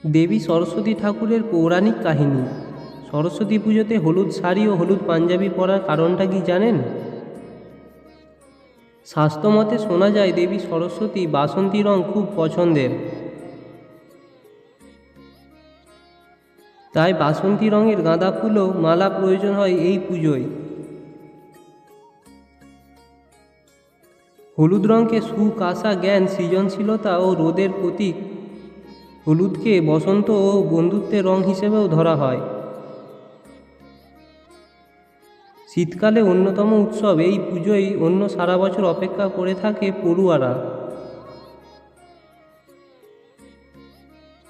দেবী সরস্বতী ঠাকুরের পৌরাণিক কাহিনী। সরস্বতী পুজোতে হলুদ শাড়ি ও হলুদ পাঞ্জাবি পরার কারণটা কি জানেন? শাস্ত্রমতে শোনা যায় দেবী সরস্বতী বাসন্তী রং খুব পছন্দের, তাই বাসন্তী রঙের গাঁদা ফুল ও মালা প্রয়োজন হয় এই পুজোয়। হলুদ রঙকে সুখ, আশা, জ্ঞান, সৃজনশীলতা ও রোদের প্রতীক। হলুদকে বসন্ত ও বন্ধুত্বের রং হিসেবেও ধরা হয়। শীতকালে অন্যতম উৎসব এই পুজোয় অন্য সারা বছর অপেক্ষা করে থাকে পড়ুয়ারা।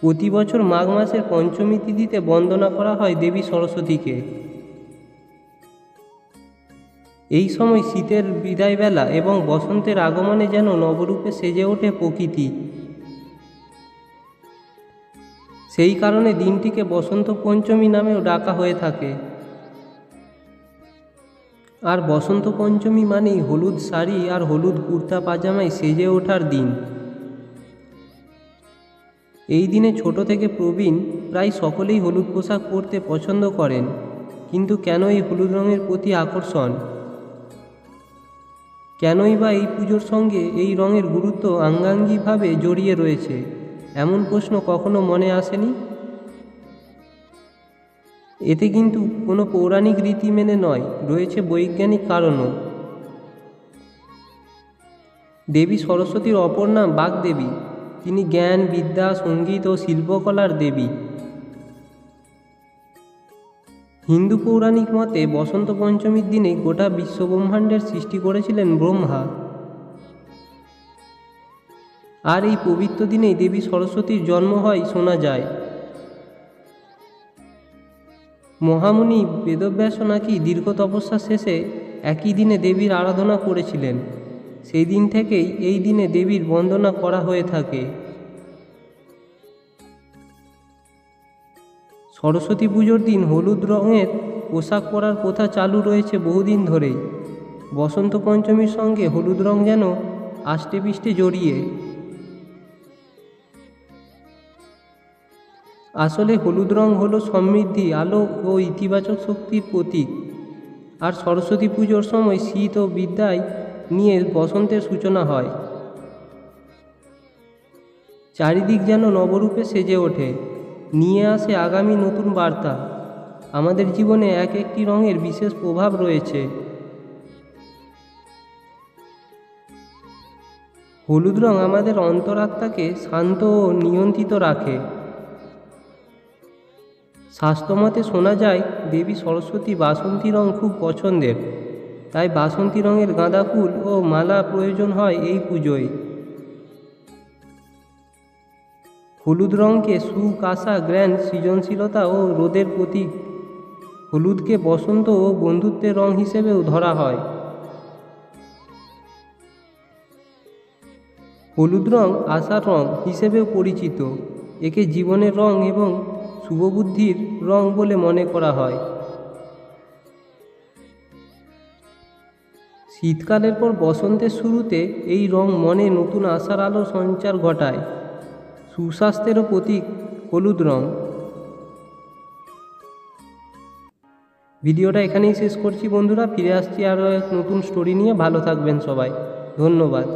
প্রতি বছর মাঘ মাসের পঞ্চমী তিথিতে বন্দনা করা হয় দেবী সরস্বতীকে। এই সময় শীতের বিদায়বেলা এবং বসন্তের আগমনে যেন নবরূপে সেজে ওঠে প্রকৃতি। সেই কারণে দিনটিকে বসন্ত পঞ্চমী নামেও ডাকা হয়ে থাকে। আর বসন্ত পঞ্চমী মানেই হলুদ শাড়ি আর হলুদ কুর্তা পাজামায় সেজে ওঠার দিন। এই দিনে ছোট থেকে প্রবীণ প্রায় সকলেই হলুদ পোশাক পরতে পছন্দ করেন। কিন্তু কেন এই হলুদ রঙের প্রতি আকর্ষণ? কেনই বা এই পুজোর সঙ্গে এই রঙের গুরুত্ব আঙ্গাঙ্গিভাবে জড়িয়ে রয়েছে, এমন প্রশ্ন কখনো মনে আসেনি? এতে কিন্তু কোনো পৌরাণিক রীতি মেনে নয়, রয়েছে বৈজ্ঞানিক কারণও। দেবী সরস্বতীর অপর নাম বাগদেবী। তিনি জ্ঞান, বিদ্যা, সঙ্গীত ও শিল্পকলার দেবী। হিন্দু পৌরাণিক মতে বসন্ত পঞ্চমীর দিনে গোটা বিশ্বব্রহ্মাণ্ডের সৃষ্টি করেছিলেন ব্রহ্মা। আর এই পবিত্র দিনেই দেবী সরস্বতীর জন্ম হয় শোনা যায়। মহামুনি বেদব্যাস নাকি দীর্ঘ তপস্যা শেষে একই দিনে দেবীর আরাধনা করেছিলেন। সেই দিন থেকেই এই দিনে দেবীর বন্দনা করা হয়ে থাকে। সরস্বতী পুজোর দিন হলুদ রঙের পোশাক পরার প্রথা চালু রয়েছে বহুদিন ধরেই। বসন্ত পঞ্চমীর সঙ্গে হলুদ রং যেন আষ্টেপৃষ্ঠে জড়িয়ে। আসলে হলুদ রং হলো সমৃদ্ধি, আলো ও ইতিবাচক শক্তির প্রতীক। আর সরস্বতী পুজোর সময় শীত ও বিদ্যায় নিয়ে বসন্তের সূচনা হয়। চারিদিক যেন নবরূপে সেজে ওঠে, নিয়ে আসে আগামী নতুন বার্তা। আমাদের জীবনে এক একটি রঙের বিশেষ প্রভাব রয়েছে। হলুদ রং আমাদের অন্তরাত্মাকে শান্ত ও নিয়ন্ত্রিত রাখে। শাস্ত্রমতে শোনা যায় দেবী সরস্বতী বাসন্তী রং খুব পছন্দের, তাই বাসন্তী রঙের গাঁদা ফুল ও মালা প্রয়োজন হয় এই পুজোয়। হলুদ রঙকে সুখ, আশা, জ্ঞান, সৃজনশীলতা ও রোদের প্রতীক। হলুদকে বসন্ত ও বন্ধুত্বের রং হিসেবেও ধরা হয়। হলুদ রং আশার রং হিসেবেও পরিচিত। একে জীবনের রং এবং শুভবুদ্ধির রং বলে মনে করা হয়। শীতকালের পর বসন্তের শুরুতে এই রং মনে নতুন আশার আলো সঞ্চার ঘটায়। সুস্বাস্থ্যেরও প্রতীক হলুদ রং। ভিডিওটা এখানেই শেষ করছি বন্ধুরা, ফিরে আসছি আরও এক নতুন স্টোরি নিয়ে। ভালো থাকবেন সবাই, ধন্যবাদ।